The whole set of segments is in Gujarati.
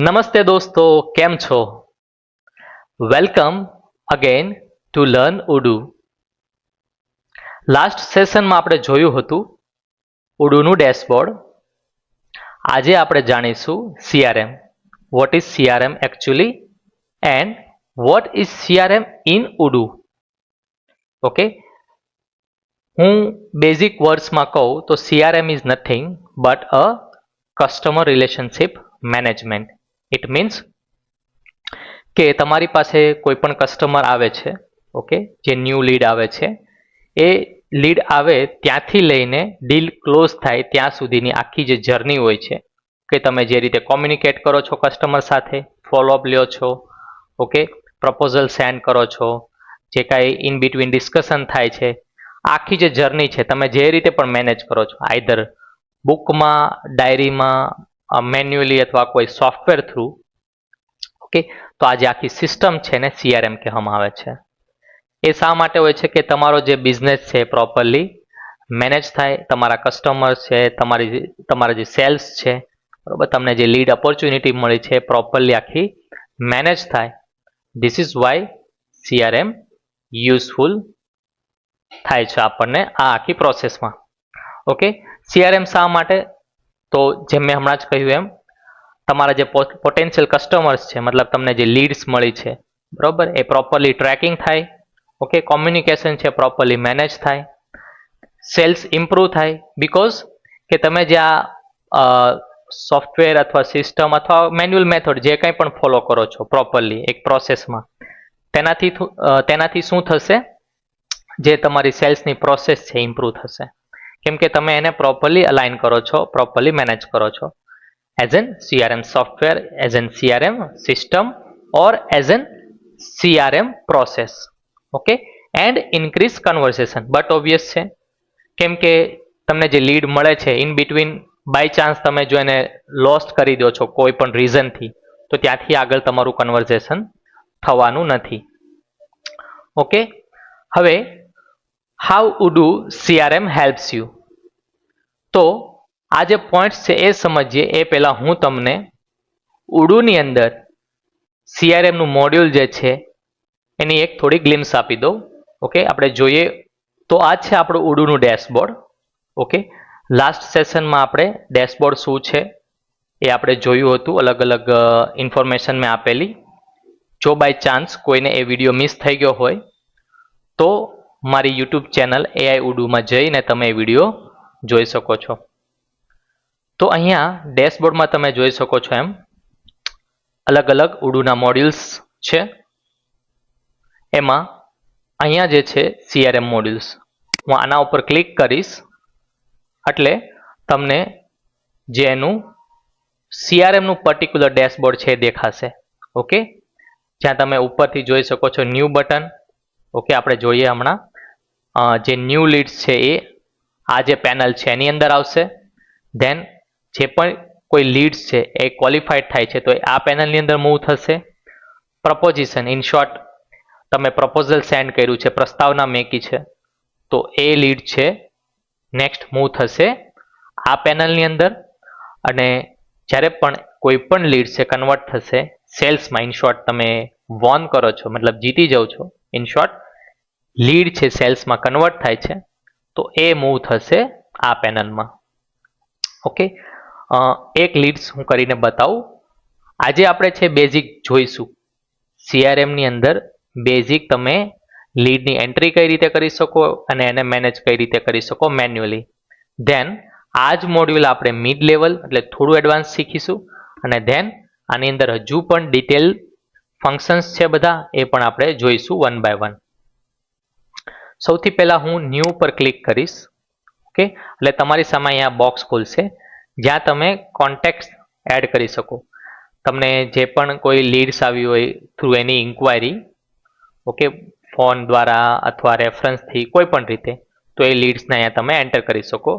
નમસ્તે દોસ્તો, કેમ છો? Welcome again to learn ઉડુ. Last સેશનમાં આપણે જોયું હતું ઉડુનું ડેશબોર્ડ. આજે આપણે જાણીશું CRM. What is CRM actually and what is CRM in ઉડુ. Okay, હું બેઝિક વર્ડ્સમાં કહું તો CRM is nothing but a customer relationship management. It means કે તમારી પાસે કોઈ પણ કસ્ટમર આવે છે, ઓકે, જે ન્યૂ લીડ આવે છે, એ લીડ આવે ત્યાંથી લઈને ડીલ ક્લોઝ થાય ત્યાં સુધીની આખી જે જર્ની હોય છે, કે તમે જે રીતે કોમ્યુનિકેટ કરો છો કસ્ટમર સાથે, ફોલોઅપ લ્યો છો, ઓકે, પ્રપોઝલ સેન્ડ કરો છો, જે કાંઈ ઇન બિટવીન ડિસ્કશન થાય છે, આખી જે જર્ની છે તમે જે રીતે પણ મેનેજ કરો છો, આઈધર બુકમાં, ડાયરીમાં, મેન્યુઅલી અથવા કોઈ સોફ્ટવેર થ્રુ. ઓકે, તો આ જે આખી સિસ્ટમ છે ને સીઆરએમ કહેવામાં આવે છે. એ શા માટે હોય છે કે તમારો જે બિઝનેસ છે પ્રોપરલી મેનેજ થાય, તમારા કસ્ટમર છે, તમારા જે સેલ્સ છે, બરોબર, તમને જે લીડ ઓપોર્ચ્યુનિટી મળી છે પ્રોપરલી આખી મેનેજ થાય. This is why CRM useful થાય છે આપણને આ આખી પ્રોસેસમાં. ઓકે, સીઆરએમ શા માટે? તો જેમ મેં હમણાં જ કહ્યું એમ, તમારા જે પોટેન્શિયલ કસ્ટમર્સ છે, મતલબ તમને જે લીડ્સ મળી છે, બરોબર, એ પ્રોપરલી ટ્રેકિંગ થાય. ઓકે, કોમ્યુનિકેશન છે પ્રોપરલી મેનેજ થાય, સેલ્સ ઇમ્પ્રૂવ થાય. બીકોઝ કે તમે જે આ સોફ્ટવેર અથવા સિસ્ટમ અથવા મેન્યુઅલ મેથડ જે કંઈ પણ ફોલો કરો છો પ્રોપરલી એક પ્રોસેસમાં, તેનાથી શું થશે? જે તમારી સેલ્સની પ્રોસેસ છે ઇમ્પ્રૂવ થશે, કેમ કે તમે એને પ્રોપરલી અલાઇન કરો છો, પ્રોપરલી મેનેજ કરો છો. As an CRM software, as an CRM system, or as an CRM process. Okay, and increase conversation. But obvious છે, કેમ કે તમને જે લીડ મળે છે ઇન બિટવીન બાય ચાન્સ તમે જો એને લોસ્ટ કરી દો છો કોઈ પણ રીઝનથી, તો ત્યાંથી આગળ તમારું કન્વર્ઝેશન થવાનું નથી. ઓકે, હવે હાઉ ઉડુ CRM હેલ્પ્સ યુ. તો આ જે પોઈન્ટ્સ છે એ સમજીએ એ પહેલાં હું તમને ઉડુની અંદર સીઆરએમનું મોડ્યુલ જે છે એની એક થોડી ગ્લિમ્સ આપી દઉં. ઓકે, આપણે જોઈએ તો આ છે આપણું ઉડુનું ડેશબોર્ડ. ઓકે, લાસ્ટ સેશનમાં આપણે ડેશબોર્ડ શું છે એ આપણે જોયું હતું, અલગ અલગ ઇન્ફોર્મેશન મેં આપેલી. જો બાય ચાન્સ કોઈને એ વિડીયો મિસ થઈ ગયો હોય તો મારી યુટ્યુબ ચેનલ એઆઈ ઉડુમાં જઈને તમે એ વિડીયો જોઈ શકો છો. તો અહીંયા ડેશબોર્ડમાં તમે જોઈ શકો છો એમ અલગ અલગ ઉડુના મોડ્યુલ્સ છે. એમાં અહીંયા જે છે સીઆરએમ મોડ્યુલ્સ, હું આના ઉપર ક્લિક કરીશ એટલે તમને જે એનું સીઆરએમનું પર્ટિક્યુલર ડેશબોર્ડ છે એ દેખાશે. ઓકે, જ્યાં તમે ઉપરથી જોઈ શકો છો ન્યૂ બટન. ઓકે, આપણે જોઈએ હમણાં જે ન્યૂ લીડ્સ છે એ આ જે પેનલ છે એની અંદર આવશે. ધેન જે પણ કોઈ લીડ્સ છે એ ક્વોલિફાઈડ થાય છે તો આ પેનલની અંદર મૂવ થશે. પ્રપોઝિશન, ઇન શોર્ટ તમે પ્રપોઝલ સેન્ડ કર્યું છે, પ્રસ્તાવના મેકી છે, તો એ લીડ છે નેક્સ્ટ મૂવ થશે આ પેનલની અંદર. અને જ્યારે પણ કોઈ પણ લીડ છે કન્વર્ટ થશે સેલ્સમાં, ઇન શોર્ટ તમે વોન કરો છો, મતલબ જીતી જાઓ છો, ઇન શોર્ટ લીડ છે સેલ્સમાં કન્વર્ટ થાય છે, તો એ મૂવ થશે આ પેનલમાં. ઓકે, એક લીડ્સ હું કરીને બતાવું. આજે આપણે છે બેઝિક જોઈશું સીઆરએમની અંદર બેઝિક તમે લીડની એન્ટ્રી કઈ રીતે કરી શકો અને એને મેનેજ કઈ રીતે કરી શકો મેન્યુઅલી. ધેન આ જ મોડ્યુલ આપણે મિડ લેવલ એટલે થોડું એડવાન્સ શીખીશું, અને ધેન આની અંદર હજુ પણ ડિટેલ ફંક્શન્સ છે બધા એ પણ આપણે જોઈશું વન બાય વન. સૌથી પહેલાં હું ન્યૂ પર ક્લિક કરીશ. ઓકે, એટલે તમારી સામે અહીંયા બોક્સ ખુલશે જ્યાં તમે કોન્ટેક્ટ એડ કરી શકો. તમને જે પણ કોઈ લીડ્સ આવી હોય થ્રુ એની ઇન્ક્વાયરી, ઓકે, ફોન દ્વારા અથવા રેફરન્સથી કોઈ પણ રીતે, તો એ લીડ્સને અહીંયા તમે એન્ટર કરી શકો.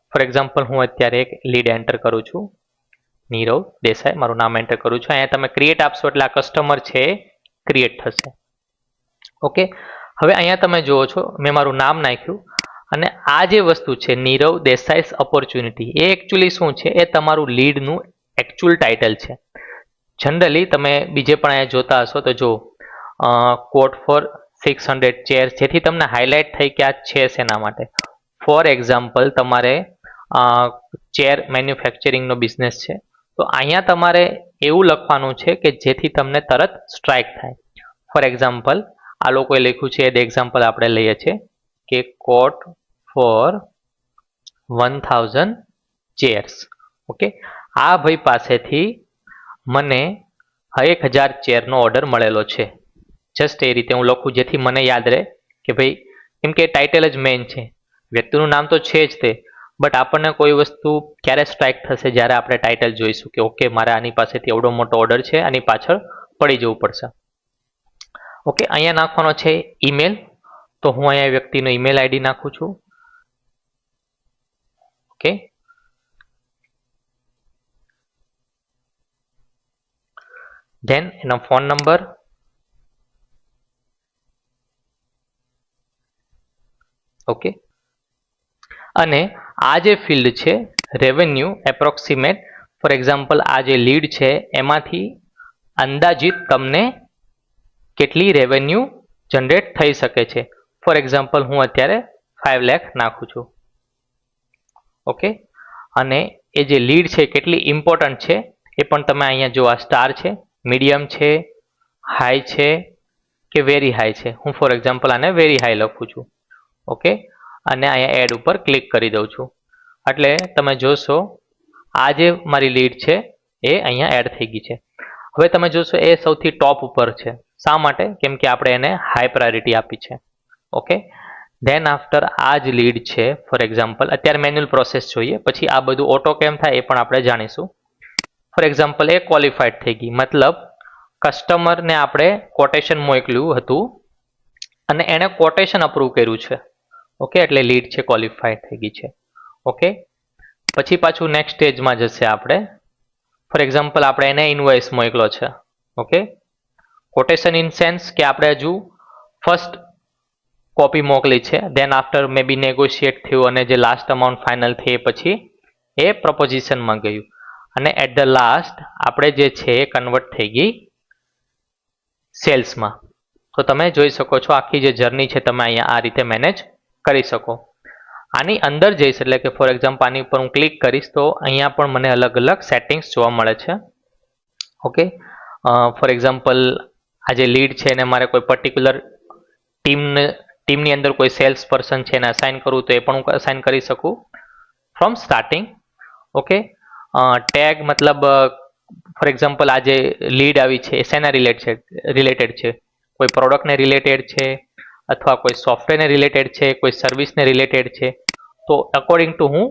ફોર એક્ઝામ્પલ હું અત્યારે એક લીડ એન્ટર કરું છું, નીરવ દેસાઈ મારું નામ એન્ટર કરું છું. અહીંયા તમે ક્રિએટ આપશો એટલે આ કસ્ટમર છે એ ક્રિએટ થશે. ઓકે, હવે અહીંયા તમે જુઓ છો મેં મારું નામ નાખ્યું અને આ જે વસ્તુ છે નીરવ દેસાઈસ ઓપોર્ચ્યુનિટી, એ એકચ્યુઅલી શું છે? એ તમારું લીડનું એકચ્યુઅલ ટાઇટલ છે. જનરલી તમે બીજે પણ અહીંયા જોતા હશો તો જો કોટ ફોર 600 ચેર, જેથી તમને હાઇલાઇટ થઈ કે આ છે શેના માટે. ફોર એક્ઝામ્પલ તમારે ચેર મેન્યુફેક્ચરિંગનો બિઝનેસ છે, તો અહીંયા તમારે એવું લખવાનું છે કે જેથી તમને તરત સ્ટ્રાઇક થાય. ફોર એક્ઝામ્પલ આ લોકોએ લખ્યું છે એ એક્ઝામ્પલ આપણે લઈએ છીએ કે કોટ ફોર 1000 ચેર્સ. ઓકે, આ ભાઈ પાસેથી મને 1000 ચેરનો ઓર્ડર મળેલો છે. જસ્ટ એ રીતે હું લખું જેથી મને યાદ રહે કે ભાઈ, કેમ કે ટાઇટલ જ મેઇન છે, વ્યક્તિનું નામ તો છે જ તે, બટ આપણને કોઈ વસ્તુ ક્યારે સ્ટ્રાઇક થશે જ્યારે આપણે ટાઇટલ જોઈશું કે ઓકે મારે આની પાસેથી એવડો મોટો ઓર્ડર છે, આની પાછળ પડી જવું પડશે. ઓકે, અહીંયા નાખવાનો છે ઈમેલ, તો હું અહીંયા વ્યક્તિનો ઈમેલ આઈડી નાખું છું. ઓકે, ધેન એનો ફોન નંબર, ઓકે, અને આ જે ફિલ્ડ છે રેવન્યુ એપ્રોક્સિમેટ, ફોર એક્ઝામ્પલ આ જે લીડ છે એમાંથી અંદાજિત તમને કેટલી રેવન્યુ જનરેટ થઈ શકે છે. ફોર એક્ઝામ્પલ હું અત્યારે 5 લાખ નાખું છું. ઓકે, અને એ જે લીડ છે કેટલી ઇમ્પોર્ટન્ટ છે એ પણ તમે અહીંયા જો આ સ્ટાર છે, મીડિયમ છે, હાઈ છે કે વેરી હાઈ છે. હું ફોર એક્ઝામ્પલ આને વેરી હાઈ લખું છું. ઓકે, અને અહીંયા એડ ઉપર ક્લિક કરી દઉં છું એટલે તમે જોશો આ જે મારી લીડ છે એ અહીંયા એડ થઈ ગઈ છે. હવે તમે જોશો એ સૌથી ટોપ ઉપર છે. શા માટે? કેમ કે આપણે એને હાઈ પ્રાયોરિટી આપી છે. ઓકે, ધેન આફ્ટર આ જ લીડ છે ફોર એક્ઝામ્પલ, અત્યારે મેન્યુઅલ પ્રોસેસ જોઈએ, પછી આ બધું ઓટો કેમ થાય એ પણ આપણે જાણીશું. ફોર એક્ઝામ્પલ એ ક્વોલિફાઈડ થઈ ગઈ, મતલબ કસ્ટમરને આપણે કોટેશન મોકલ્યું હતું અને એણે કોટેશન અપ્રૂવ કર્યું છે. ઓકે, એટલે લીડ છે ક્વોલિફાઈડ થઈ ગઈ છે. ઓકે, પછી પાછું નેક્સ્ટ સ્ટેજમાં જશે આપણે. ફોર એક્ઝામ્પલ આપણે એને ઇનવોઇસ મોકલો છે. ઓકે, કોટેશન ઇન સેન્સ કે આપણે હજુ ફર્સ્ટ કોપી મોકલી છે, ધેન આફ્ટર મે બી નેગોશિએટ થયું અને જે લાસ્ટ અમાઉન્ટ ફાઇનલ થઈ પછી એ પ્રપોઝિશનમાં ગયું અને એટ ધ લાસ્ટ આપણે જે છે એ કન્વર્ટ થઈ ગઈ સેલ્સમાં. તો તમે જોઈ શકો છો આખી જે જર્ની છે તમે અહીંયા આ રીતે મેનેજ કરી શકો. આની અંદર જઈશ એટલે કે ફોર એક્ઝામ્પલ આની ઉપર હું ક્લિક કરીશ તો અહીંયા પણ મને અલગ અલગ સેટિંગ્સ જોવા મળે છે. ઓકે, ફોર એક્ઝામ્પલ આ જે લીડ છે એને મારે કોઈ પર્ટિક્યુલર ટીમની અંદર કોઈ સેલ્સ પર્સન છે એને અસાઇન કરવું તો એ પણ હું અસાઇન કરી શકું ફ્રોમ સ્ટાર્ટિંગ. ઓકે, ટેગ મતલબ ફોર એક્ઝામ્પલ આ જે લીડ આવી છે એ શેના રિલેટેડ છે, કોઈ પ્રોડક્ટને રિલેટેડ છે અથવા કોઈ સોફ્ટવેરને રિલેટેડ છે, કોઈ સર્વિસને રિલેટેડ છે, તો અકોર્ડિંગ ટુ હું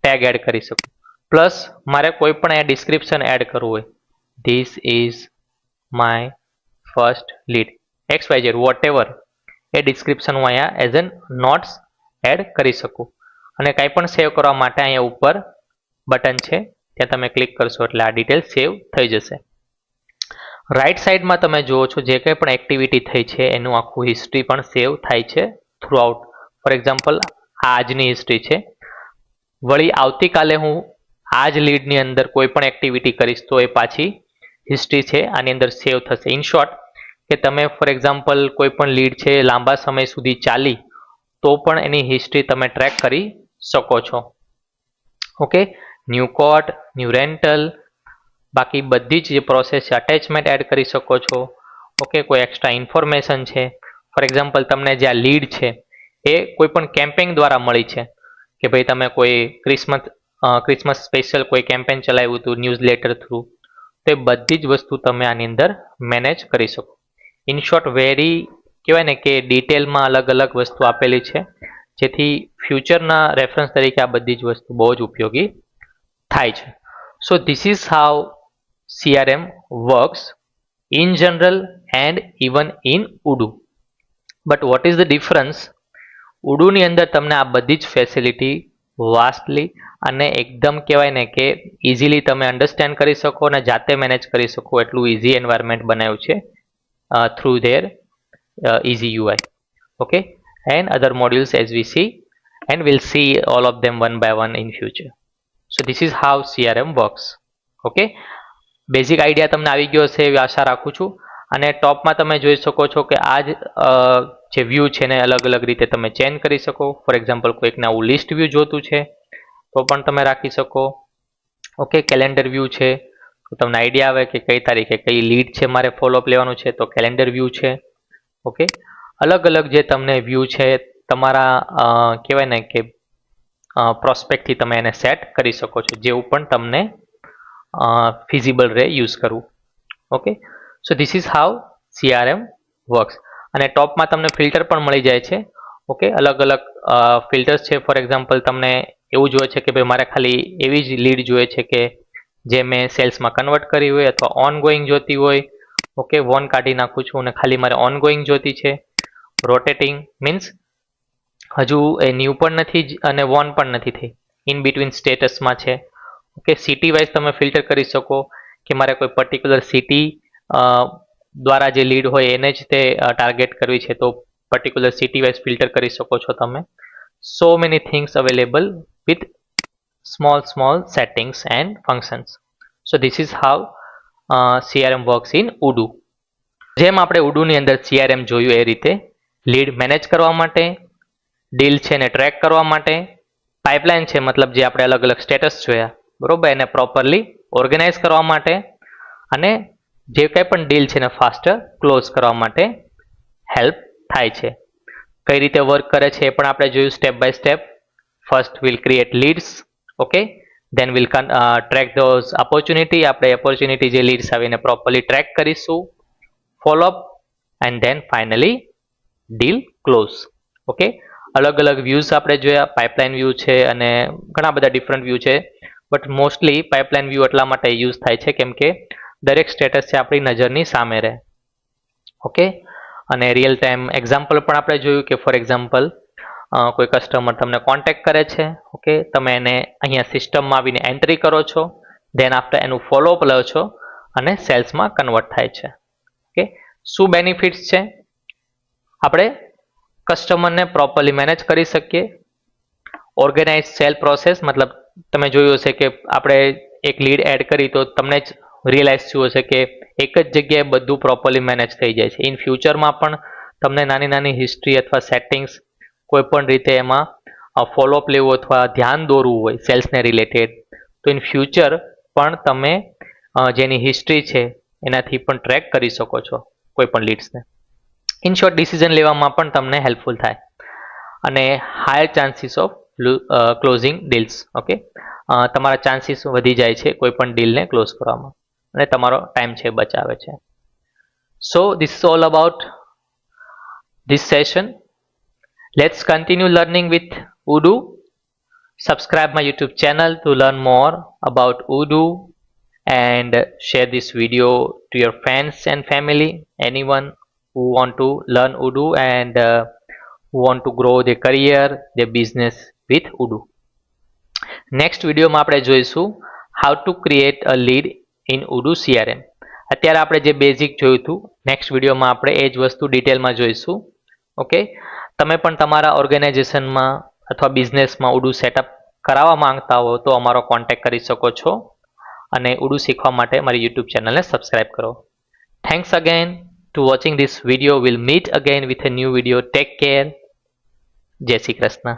ટેગ એડ કરી શકું. પ્લસ મારે કોઈ પણ અહીંયા ડિસ્ક્રિપ્શન એડ કરવું હોય, this is my first lead XYZ whatever, એ ડિસ્ક્રિપ્શન હું અહીંયા એઝ એન નોટ્સ એડ કરી શકું. અને કંઈ પણ સેવ કરવા માટે અહીંયા ઉપર બટન છે ત્યાં તમે ક્લિક કરશો એટલે આ ડિટેલ સેવ થઈ જશે. રાઈટ સાઈડમાં તમે જુઓ છો જે કંઈ પણ એક્ટિવિટી થઈ છે એનું આખું હિસ્ટ્રી પણ સેવ થાય છે થ્રુ આઉટ. ફોર એક્ઝામ્પલ આજની હિસ્ટ્રી છે, વળી આવતીકાલે હું આ જ લીડની અંદર કોઈ પણ એક્ટિવિટી કરીશ તો એ પાછી હિસ્ટ્રી છે આની અંદર સેવ થશે. ઇન શોર્ટ કે તમે ફોર એક્ઝામ્પલ કોઈ પણ લીડ છે લાંબા સમય સુધી ચાલી તો પણ એની હિસ્ટ્રી તમે ટ્રેક કરી શકો છો. ઓકે, ન્યૂ કોટ, ન્યૂ રેન્ટલ, બાકી બધી જ જે પ્રોસેસ છે અટેચમેન્ટ એડ કરી શકો છો. ઓકે, કોઈ એક્સ્ટ્રા ઇન્ફોર્મેશન છે, ફોર એક્ઝામ્પલ તમને જે આ લીડ છે એ કોઈ પણ કેમ્પેઇન દ્વારા મળી છે કે ભાઈ તમે કોઈ ક્રિસમસ સ્પેશિયલ કોઈ કેમ્પેઇન ચલાવ્યું હતું ન્યૂઝ લેટર થ્રુ, તો એ બધી જ વસ્તુ તમે આની અંદર મેનેજ કરી શકો. ઇન શોર્ટ વેરી કહેવાય ને કે ડિટેલમાં અલગ અલગ વસ્તુ આપેલી છે જેથી ફ્યુચરના રેફરન્સ તરીકે આ બધી જ વસ્તુ બહુ જ ઉપયોગી થાય છે. So this is how CRM works in general and even in Odoo. But what is the difference? Odoo ની અંદર તમને આ બધી જ ફેસિલિટી વાસ્ટલી અને એકદમ કહેવાય ને કે ઇઝીલી તમે અન્ડરસ્ટેન્ડ કરી શકો અને જાતે મેનેજ કરી શકો એટલું ઇઝી એન્વાયરમેન્ટ બનાવ્યું છે through there easy UI. Okay, and other modules as we see, and we'll see all of them one by one in future. So this is how CRM works. Okay, basic idea તમને આવી ગયો હશે એવી આશા રાખું છું. અને ટોપમાં તમે જોઈ શકો છો કે આ જે વ્યૂ છે ને અલગ અલગ રીતે તમે ચેન્જ કરી શકો. ફોર એક્ઝામ્પલ કોઈકને આવું લિસ્ટ વ્યૂ જોતું છે તો પણ તમે રાખી શકો. ઓકે, કેલેન્ડર વ્યૂ છે તો તમને આઈડિયા આવે કે કઈ તારીખે કઈ લીડ છે મારે ફોલોઅપ લેવાનું છે તો કેલેન્ડર વ્યૂ છે. ઓકે, અલગ અલગ જે તમને વ્યૂ છે તમારા કહેવાય ને કે પ્રોસ્પેક્ટથી તમે એને સેટ કરી શકો છો જેવું પણ તમને ફિઝિબલ રહે યુઝ કરવું. Okay, so this is how CRM works. અને ટોપમાં તમને ફિલ્ટર પણ મળી જાય છે. ઓકે, અલગ અલગ ફિલ્ટર્સ છે. ફોર એક્ઝામ્પલ તમને એવું જોઈએ છે કે ભાઈ મારે ખાલી એવી જ લીડ જોઈએ છે કે જે મેં સેલ્સમાં કન્વર્ટ કરી હોય અથવા ઓન ગોઈંગ જોતી હોય. ઓકે, વોન કાઢી નાખું છું અને ખાલી મારે ઓન ગોઈંગ જોતી છે. રોટેટિંગ મીન્સ હજુ એ ન્યૂ પણ નથી અને વોન પણ નથી થઈ, ઇન બિટવીન સ્ટેટસમાં છે. ઓકે, સિટી વાઇઝ તમે ફિલ્ટર કરી શકો કે મારે કોઈ પર્ટિક્યુલર સિટી દ્વારા જે લીડ હોય એને જ તે ટાર્ગેટ કરવી છે તો પર્ટિક્યુલર સિટી વાઇઝ ફિલ્ટર કરી શકો છો તમે. So many things available with small settings and functions. So this is how CRM works in Odoo. જેમ આપણે ઉડુની અંદર CRM જોયું એ રીતે લીડ મેનેજ કરવા માટે, ડીલ છે ને ટ્રેક કરવા માટે, પાઇપલાઇન છે મતલબ જે આપણે અલગ અલગ સ્ટેટસ જોયા બરોબર એને પ્રોપરલી ઓર્ગેનાઇઝ કરવા માટે અને જે કંઈ પણ ડીલ છે ને ફાસ્ટર ક્લોઝ કરવા માટે હેલ્પ થાય છે. કઈ રીતે વર્ક કરે છે એ પણ આપણે જોયું step by step. First will create leads. Okay, then will track those opportunity. આપણે ઓપોર્ચ્યુનિટી જે લીડ્સ આવીને પ્રોપરલી ટ્રેક કરીશું, follow up and then finally deal close. Okay, અલગ અલગ વ્યૂઝ આપણે જોયા, પાઇપલાઇન વ્યૂ છે અને ઘણા બધા ડિફરન્ટ વ્યૂ છે. બટ મોસ્ટલી પાઇપલાઇન વ્યૂ એટલા માટે યુઝ થાય છે કેમ કે દરેક સ્ટેટસ છે આપણી નજરની સામે રહે. ઓકે, અને રિયલ ટાઈમ એક્ઝામ્પલ પણ આપણે જોયું કે ફોર એક્ઝામ્પલ કોઈ કસ્ટમર તમને કોન્ટેક્ટ કરે છે. ઓકે, તમે એને અહીંયા સિસ્ટમમાં આવીને એન્ટ્રી કરો છો, દેન આફ્ટર એનું ફોલોઅપ લો છો અને સેલ્સમાં કન્વર્ટ થાય છે. ઓકે, શું બેનિફિટ્સ છે? આપણે કસ્ટમરને પ્રોપરલી મેનેજ કરી શકીએ. ઓર્ગેનાઇઝ સેલ પ્રોસેસ મતલબ તમે જોયું હશે કે આપણે એક લીડ એડ કરી તો તમને જ રિયલાઇઝ થયું હશે કે એક જ જગ્યાએ બધું પ્રોપરલી મેનેજ થઈ જાય છે. ઇન ફ્યુચરમાં પણ તમને નાની નાની હિસ્ટ્રી અથવા સેટિંગ્સ કોઈ પણ રીતે એમાં ફોલોઅપ લેવું અથવા ધ્યાન દોરવું હોય સેલ્સને રિલેટેડ તો ઇન ફ્યુચર પણ તમે જેની હિસ્ટ્રી છે એનાથી પણ ટ્રેક કરી શકો છો કોઈ પણ લીડ્સને. ઇન શોર્ટ ડિસિઝન લેવામાં પણ તમને હેલ્પફુલ થાય અને higher chances of closing deals. Okay, તમારા ચાન્સીસ વધી જાય છે કોઈ પણ ડીલને ક્લોઝ કરવામાં અને તમારો ટાઈમ છે બચાવે છે. So this is all about this session. Let's continue learning with Odoo. Subscribe my YouTube channel to learn more about Odoo and share this video to your friends and family. Anyone who want to learn Odoo and who want to grow their career, their business with Odoo. Next વિડીયોમાં આપણે જોઈશું how to create a lead in Odoo CRM. અત્યારે આપણે જે બેઝિક જોયું હતું નેક્સ્ટ વિડીયોમાં આપણે એ જ વસ્તુ ડિટેલમાં જોઈશું. ઓકે, તમે પણ તમારા ઓર્ગેનાઇઝેશનમાં અથવા બિઝનેસમાં Odoo સેટઅપ કરાવવા માંગતા હો તો અમારો કોન્ટેક્ટ કરી શકો છો અને Odoo શીખવા માટે મારી YouTube ચેનલને સબસ્ક્રાઇબ કરો. Thanks again to watching this video. Will meet again with a new video. Take care. જય શ્રી કૃષ્ણ.